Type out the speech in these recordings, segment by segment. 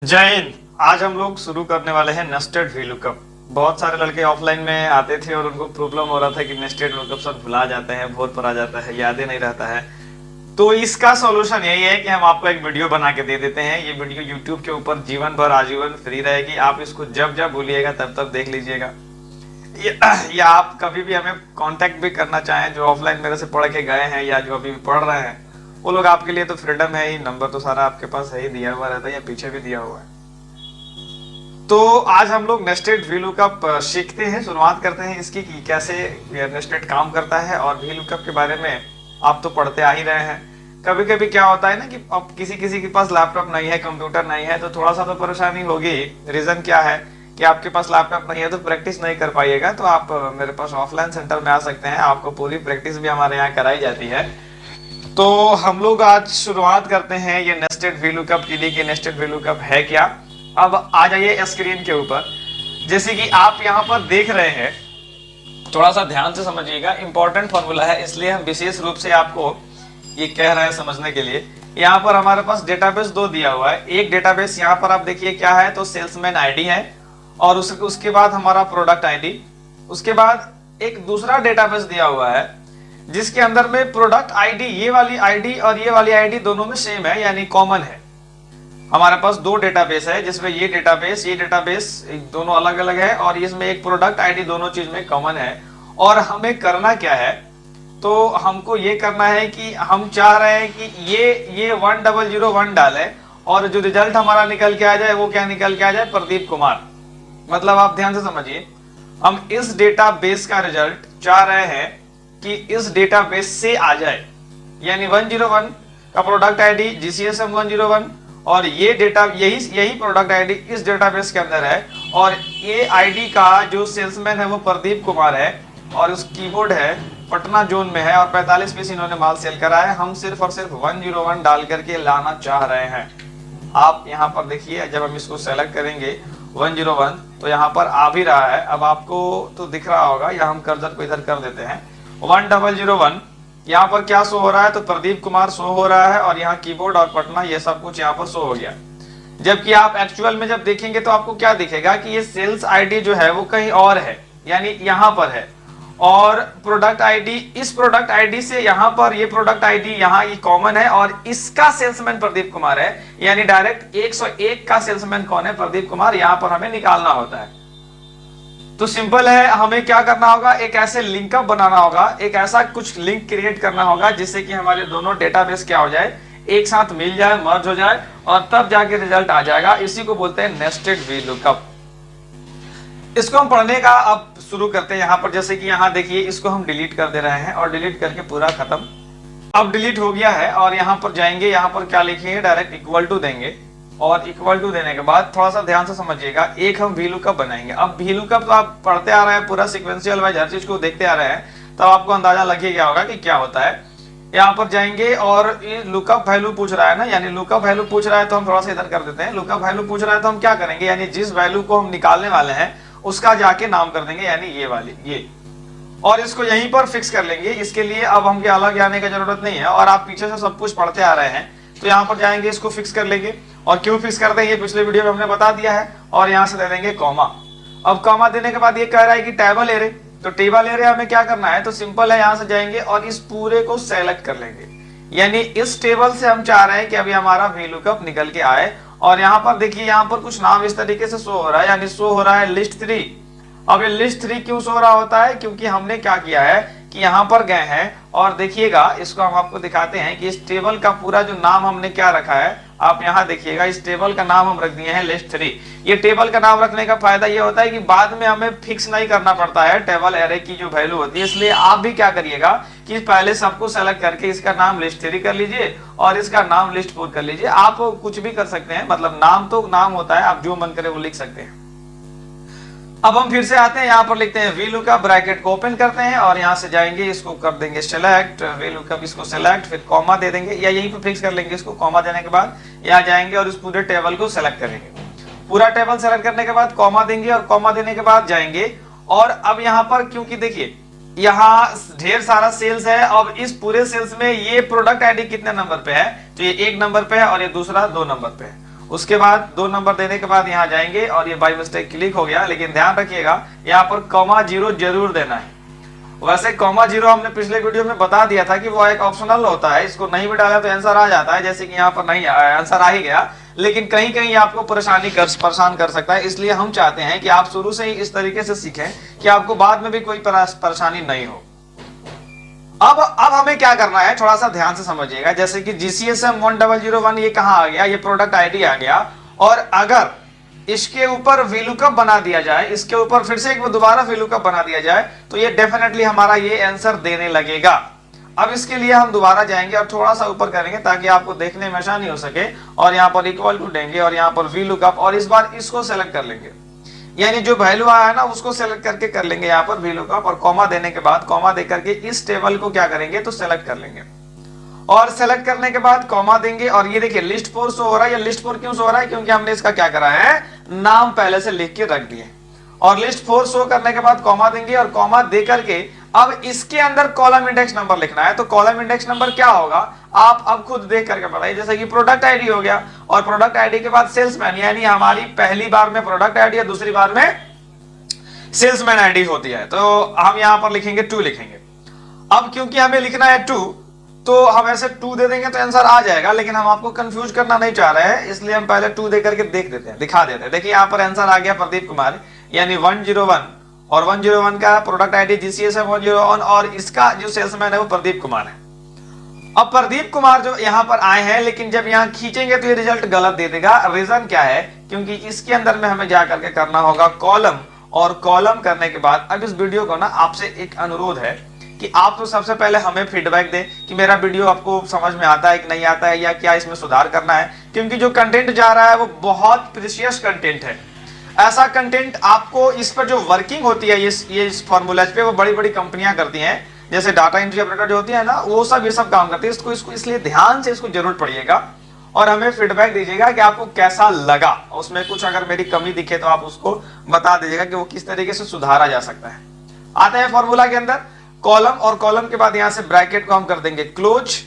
जय हिंद। आज हम लोग शुरू करने वाले हैं नेस्टेड वीलुकअप। बहुत सारे लड़के ऑफलाइन में आते थे और उनको प्रॉब्लम हो रहा था कि नेस्टेड लुकअप सब भुला जाते हैं, बहुत पर आ जाता है, याद ही नहीं रहता है। तो इसका सॉल्यूशन यही है कि हम आपको एक वीडियो बना के दे देते हैं। ये वीडियो यूट्यूब के ऊपर जीवन भर आजीवन फ्री रहेगी। आप इसको जब जब भूलिएगा तब तब देख लीजिएगा। या आप कभी भी हमें कांटेक्ट भी करना चाहें, जो ऑफलाइन मेरे से पढ़ के गए हैं या जो अभी पढ़ रहे हैं, वो लोग आपके लिए तो फ्रीडम है ही। नंबर तो सारा आपके पास है ही, दिया हुआ रहता है या पीछे भी दिया हुआ है। तो आज हम लोग नेस्टेड वीलुकअप सीखते हैं, शुरुआत करते हैं इसकी कि कैसे नेस्टेड काम करता है। और वीलुकअप के बारे में आप तो पढ़ते आ ही रहे हैं। कभी कभी क्या होता है ना कि अब किसी किसी के पास लैपटॉप नहीं है, कंप्यूटर नहीं है, तो थोड़ा सा तो परेशानी होगी। रीजन क्या है कि आपके पास लैपटॉप नहीं है तो प्रैक्टिस नहीं कर पाइएगा। तो आप मेरे पास ऑफलाइन सेंटर में आ सकते हैं, आपको पूरी प्रैक्टिस भी हमारे यहाँ कराई जाती है। तो हम लोग आज शुरुआत करते हैं ये नेस्टेड वीलुकअप के लिए कि नेस्टेड वीलुकअप है क्या। अब आ जाइए स्क्रीन के ऊपर। जैसे कि आप यहाँ पर देख रहे हैं, थोड़ा सा ध्यान से समझिएगा, इंपॉर्टेंट फॉर्मूला है, इसलिए हम विशेष रूप से आपको ये कह रहे हैं समझने के लिए। यहाँ पर हमारे पास डेटाबेस दो दिया हुआ है। एक डेटाबेस यहाँ पर आप देखिए क्या है, तो सेल्समैन आईडी है, और उसके बाद हमारा प्रोडक्ट आईडी। उसके बाद एक दूसरा डेटाबेस दिया हुआ है जिसके अंदर में प्रोडक्ट आईडी, ये वाली आईडी और ये वाली आईडी दोनों में सेम है, यानी कॉमन है। हमारे पास दो डेटाबेस है जिसमें ये डेटाबेस दोनों अलग अलग है, और इसमें एक प्रोडक्ट आईडी दोनों चीज में कॉमन है। और हमें करना क्या है, तो हमको ये करना है कि हम चाह रहे हैं कि ये 1001 डाले और जो रिजल्ट हमारा निकल के आ जाए वो क्या निकल के आ जाए, प्रदीप कुमार। मतलब आप ध्यान से समझिए, हम इस डेटाबेस का रिजल्ट चाह रहे हैं कि इस डेटाबेस से आ जाए, यानी 101 का प्रोडक्ट आईडी GCSM 101, और ये डेटा यही प्रोडक्ट आईडी इस डेटाबेस के अंदर है। और ये आईडी का जो सेल्समैन है वो प्रदीप कुमार है, और उस कीबोर्ड है पटना जोन में है, और 45 पीस इन्होंने माल सेल करा है। हम सिर्फ और सिर्फ 101 डाल करके लाना चाह रहे हैं। आप यहाँ पर देखिए, जब हम इसको सेलेक्ट करेंगे 101 तो यहाँ पर आ भी रहा है। अब आपको तो दिख रहा होगा, या हम कर्सर को इधर कर देते हैं। 1001 यहाँ पर क्या शो हो रहा है, तो प्रदीप कुमार शो हो रहा है, और यहाँ कीबोर्ड और पटना ये सब कुछ यहाँ पर शो हो गया। जबकि आप एक्चुअल में जब देखेंगे तो आपको क्या दिखेगा कि ये सेल्स आईडी जो है वो कहीं और है, यानी यहाँ पर है। और प्रोडक्ट आईडी, इस प्रोडक्ट आईडी से यहाँ पर ये प्रोडक्ट आईडी यहाँ ये कॉमन है, और इसका सेल्समैन प्रदीप कुमार है, यानी डायरेक्ट 101 का सेल्समैन कौन है, प्रदीप कुमार। यहाँ पर हमें निकालना होता है। तो सिंपल है, हमें क्या करना होगा, एक ऐसे लिंकअप बनाना होगा, एक ऐसा कुछ लिंक क्रिएट करना होगा जिससे कि हमारे दोनों डेटाबेस क्या हो जाए, एक साथ मिल जाए, मर्ज हो जाए, और तब जाके रिजल्ट आ जाएगा। इसी को बोलते हैं नेस्टेड वीलुकअप। इसको हम पढ़ने का अब शुरू करते हैं। यहाँ पर जैसे कि यहाँ देखिए, इसको हम डिलीट कर दे रहे हैं, और डिलीट करके पूरा खत्म। अब डिलीट हो गया है, और यहाँ पर जाएंगे, यहाँ पर क्या लिखेंगे, डायरेक्ट इक्वल टू देंगे, और इक्वल टू देने के बाद थोड़ा सा ध्यान से समझिएगा, एक हम वीलुकअप बनाएंगे। अब वीलुकअप तो आप पढ़ते आ रहे हैं, पूरा सीक्वेंशियल वाइज हर चीज को देखते आ रहे हैं, तब आपको अंदाजा लग गया होगा कि क्या होता है। यहाँ पर जाएंगे, और ये लुकअप वैल्यू पूछ रहा है ना, यानी लुकअप वैल्यू पूछ रहा है, तो हम थोड़ा सा इधर कर देते हैं। लुकअप वैल्यू पूछ रहा है तो हम क्या करेंगे, यानी जिस वैल्यू को हम निकालने वाले हैं उसका जाके नाम कर देंगे, यानी ये वाली ये, और इसको यहीं पर फिक्स कर लेंगे। इसके लिए अब हमके अलग जाने की जरूरत नहीं है, और आप पीछे से सब कुछ पढ़ते आ रहे हैं, तो यहाँ पर जाएंगे, इसको फिक्स कर लेंगे। और क्यों फिक्स करते हैं ये पिछले वीडियो में हमने बता दिया है। और यहाँ से दे देंगे कॉमा। अब कॉमा देने के बाद ये कह रहा है कि टेबल एरे, तो टेबल एरे हमें क्या करना है, तो सिंपल है, यहाँ से जाएंगे और इस पूरे को सेलेक्ट कर लेंगे। यानी इस टेबल से हम चाह रहे हैं कि अभी हमारा वीलुकअप निकल के आए। और यहाँ पर देखिए, यहाँ पर कुछ नाम इस तरीके से शो हो रहा है, यानी शो हो रहा है लिस्ट 3। अब ये लिस्ट 3 क्यों शो हो रहा होता है, क्योंकि हमने क्या किया है कि यहाँ पर गए हैं, और देखिएगा, इसको हम आपको दिखाते हैं कि इस टेबल का पूरा जो नाम हमने क्या रखा है, आप यहाँ देखिएगा, इस टेबल का नाम हम रख दिए हैं लिस्ट 3। ये टेबल का नाम रखने का फायदा ये होता है कि बाद में हमें फिक्स नहीं करना पड़ता है टेबल एरे की जो वैल्यू होती है। इसलिए आप भी क्या करिएगा कि पहले सबको सेलेक्ट करके इसका नाम लिस्ट 3 कर लीजिए, और इसका नाम लिस्ट 4 कर लीजिए। आप कुछ भी कर सकते हैं, मतलब नाम तो नाम होता है, आप जो मन करे वो लिख सकते हैं। अब हम फिर से आते हैं, यहाँ पर लिखते हैं वीलुकअप, ब्रैकेट को ओपन करते हैं, और यहाँ से जाएंगे, इसको कर देंगे सेलेक्ट वीलुकअप, इसको सेलेक्ट, फिर कॉमा दे देंगे, या यहीं पे फिक्स कर लेंगे इसको। कॉमा देने के बाद यहाँ जाएंगे और इस पूरे टेबल को सेलेक्ट करेंगे। पूरा टेबल सेलेक्ट करने के बाद कॉमा देंगे, और कॉमा देने के बाद जाएंगे। और अब यहाँ पर क्योंकि देखिए यहाँ ढेर सारा सेल्स है, अब इस पूरे सेल्स में ये प्रोडक्ट आईडी कितने नंबर पे है, तो ये 1 नंबर पे है, और ये दूसरा 2 नंबर पे है। उसके बाद 2 नंबर देने के बाद यहाँ जाएंगे और ये बाय मिस्टेक क्लिक हो गया, लेकिन ध्यान रखिएगा यहाँ पर कॉमा 0 जरूर देना है। वैसे कॉमा 0 हमने पिछले वीडियो में बता दिया था कि वो एक ऑप्शनल होता है, इसको नहीं भी डाला तो आंसर आ जाता है, जैसे कि यहाँ पर नहीं आंसर आ ही गया, लेकिन कहीं कहीं आपको परेशान कर सकता है। इसलिए हम चाहते हैं कि आप शुरू से ही इस तरीके से सीखें कि आपको बाद में भी कोई परेशानी नहीं हो। अब हमें क्या करना है, थोड़ा सा ध्यान से समझिएगा। जैसे कि GCSM 1001 ये कहाँ आ गया, ये प्रोडक्ट आईडी आ गया, और अगर इसके ऊपर VLOOKUP बना दिया जाए, इसके ऊपर फिर से एक दोबारा VLOOKUP बना दिया जाए, तो ये डेफिनेटली हमारा ये आंसर देने लगेगा। अब इसके लिए हम दोबारा जाएंगे और थोड़ा सा ऊपर करेंगे ताकि आपको देखने में आसानी हो सके, और यहाँ पर इक्वल टू देंगे और यहाँ पर VLOOKUP, और इस बार इसको सेलेक्ट कर लेंगे, यानी जो वैल्यू आया है ना उसको सेलेक्ट करके कर लेंगे यहाँ पर VLOOKUP, और कॉमा देने के बाद कॉमा दे करके इस टेबल को क्या करेंगे तो सेलेक्ट कर लेंगे, और सेलेक्ट करने के बाद कॉमा देंगे। और ये देखिए लिस्ट 4 शो हो रहा है। ये लिस्ट 4 क्यों शो हो रहा है, क्योंकि हमने इसका क्या करा है, नाम पहले से लिख के रख दिए। और लिस्ट 4 शो करने के बाद कॉमा देंगे, और कॉमा दे करके अब इसके अंदर कॉलम इंडेक्स नंबर लिखना है। तो कॉलम इंडेक्स नंबर क्या होगा आप अब खुद देख करके बताइए। जैसे कि प्रोडक्ट आईडी हो गया, और प्रोडक्ट आईडी के बाद सेल्समैन, यानी हमारी पहली बार में प्रोडक्ट आईडी है, दूसरी बार में सेल्समैन आईडी होती है, तो हम यहां पर लिखेंगे 2 लिखेंगे। अब क्योंकि हमें लिखना है 2, तो हम ऐसे 2 दे देंगे तो आंसर आ जाएगा, लेकिन हम आपको कंफ्यूज करना नहीं चाह रहे हैं, इसलिए हम पहले 2 दे करके देख देते हैं, दिखा देते हैं। देखिए यहाँ पर आंसर आ गया प्रदीप कुमार, यानी 101, और 101 का प्रोडक्ट आईडी GCSM 101, और इसका जो सेल्समैन है वो प्रदीप कुमार है। अब प्रदीप कुमार जो यहाँ पर आए हैं, लेकिन जब यहाँ खींचेंगे तो ये रिजल्ट गलत दे देगा। रीजन क्या है, क्योंकि इसके अंदर में हमें जा करके करना होगा कॉलम, और कॉलम करने के बाद अब इस वीडियो को ना आपसे एक अनुरोध है कि आप तो सबसे पहले हमें फीडबैक दें कि मेरा वीडियो आपको समझ में आता है कि नहीं आता है, या क्या इसमें सुधार करना है, क्योंकि जो कंटेंट जा रहा है वो बहुत प्रीशियस कंटेंट है। ऐसा कंटेंट आपको इस पर जो वर्किंग होती है ये इस फॉर्मूलाज पे वो बड़ी बड़ी कंपनियां करती हैं, जैसे डाटा एंट्री ऑपरेटर जो होती है ना, वो सब ये सब काम करती है। इसको इसलिए ध्यान से इसको जरूर पढ़िएगा और हमें फीडबैक दीजिएगा कि आपको कैसा लगा। उसमें कुछ अगर मेरी कमी दिखे तो आप उसको बता दीजिएगा कि वो किस तरीके से सुधारा जा सकता है। आते हैं फॉर्मूला के अंदर, कॉलम, और कॉलम के बाद यहां से ब्रैकेट को हम कर देंगे क्लोज।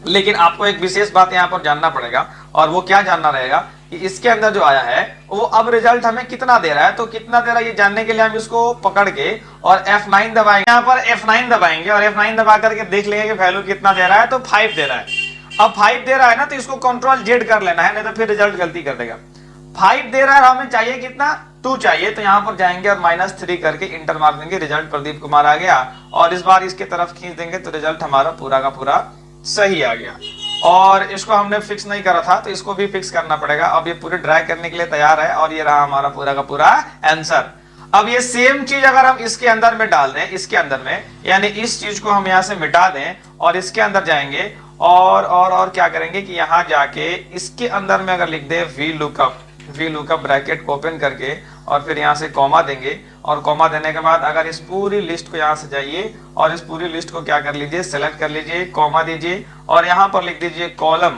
लेकिन आपको एक विशेष बात यहां पर जानना पड़ेगा, और वो क्या जानना रहेगा कि इसके अंदर जो आया है वो अब रिजल्ट हमें कितना दे रहा है। तो कितना दे रहा है ये जानने के लिए हम इसको पकड़ के और F9 दबाएंगे, यहाँ पर F9 दबाएंगे, और F9 दबा करके देख लेंगे कि वैल्यू कितना दे रहा है। तो 5 दे रहा है। अब 5 दे रहा है ना, तो इसको Ctrl Z कर लेना है, नहीं तो फिर रिजल्ट गलती कर देगा। 5 दे रहा है, हमें चाहिए कितना, 2 चाहिए, तो यहाँ पर जाएंगे और -3 करके इंटर मार देंगे, रिजल्ट प्रदीप कुमार आ गया। और इस बार इसके तरफ खींच देंगे तो रिजल्ट हमारा पूरा का पूरा सही आ गया। और इसको हमने फिक्स नहीं करा था तो इसको भी फिक्स करना पड़ेगा। अब ये पूरे ड्रैग करने के लिए तैयार है, और ये रहा हमारा पूरा का पूरा आंसर। अब ये सेम चीज अगर हम इसके अंदर में डाल दें, इसके अंदर में, यानी इस चीज को हम यहाँ से मिटा दें और इसके अंदर जाएंगे और क्या करेंगे कि यहाँ जाके इसके अंदर में अगर लिख दे VLOOKUP ब्रैकेट को ओपन करके, और फिर यहाँ से कॉमा देंगे, और कॉमा देने के बाद अगर इस पूरी लिस्ट को यहाँ से जाइए और इस पूरी लिस्ट को क्या कर लीजिए, सेलेक्ट कर लीजिए, कॉमा दीजिए, और यहाँ पर लिख दीजिए कॉलम।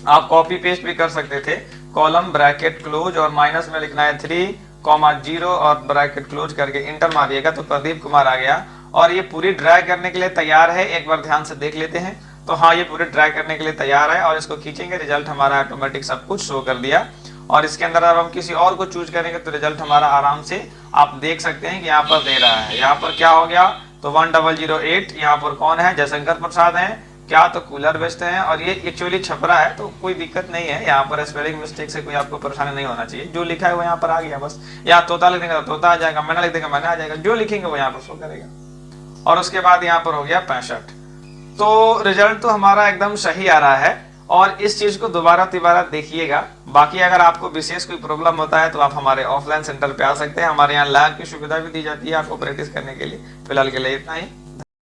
आप कॉपी पेस्ट भी कर सकते थे, कॉलम ब्रैकेट क्लोज, और माइनस में लिखना है 3,0 और ब्रैकेट क्लोज करके इंटर मारिएगा तो प्रदीप कुमार आ गया। और ये पूरी ड्रैग करने के लिए तैयार है, एक बार ध्यान से देख लेते हैं। तो हाँ, ये पूरे ड्रैग करने के लिए तैयार है, और इसको खींचेंगे, रिजल्ट हमारा ऑटोमेटिक सब कुछ शो कर दिया। और इसके अंदर अब हम किसी और को चूज करेंगे तो रिजल्ट हमारा आराम से आप देख सकते हैं कि यहाँ पर दे रहा है। यहाँ पर क्या हो गया, तो 1008, यहाँ पर कौन है, जयशंकर प्रसाद है क्या, तो कूलर बेचते हैं, और ये एक्चुअली छपरा है, तो कोई दिक्कत नहीं है। यहाँ पर स्पेलिंग मिस्टेक से कोई आपको परेशानी नहीं होना चाहिए, जो लिखा है वो यहाँ पर आ गया बस। यहाँ तोता लिख देंगे तो तोता आ जाएगा, मैंने लिख देंगे मैंने आ जाएगा, जो लिखेंगे वो यहाँ पर शो करेगा। और उसके बाद यहाँ पर हो गया 65। तो रिजल्ट तो हमारा एकदम सही आ रहा है, और इस चीज को दोबारा देखिएगा। बाकी अगर आपको विशेष कोई प्रॉब्लम होता है तो आप हमारे ऑफलाइन सेंटर पे आ सकते हैं, हमारे यहाँ लैब की सुविधा भी दी जाती है आपको प्रैक्टिस करने के लिए। फिलहाल के लिए इतना ही।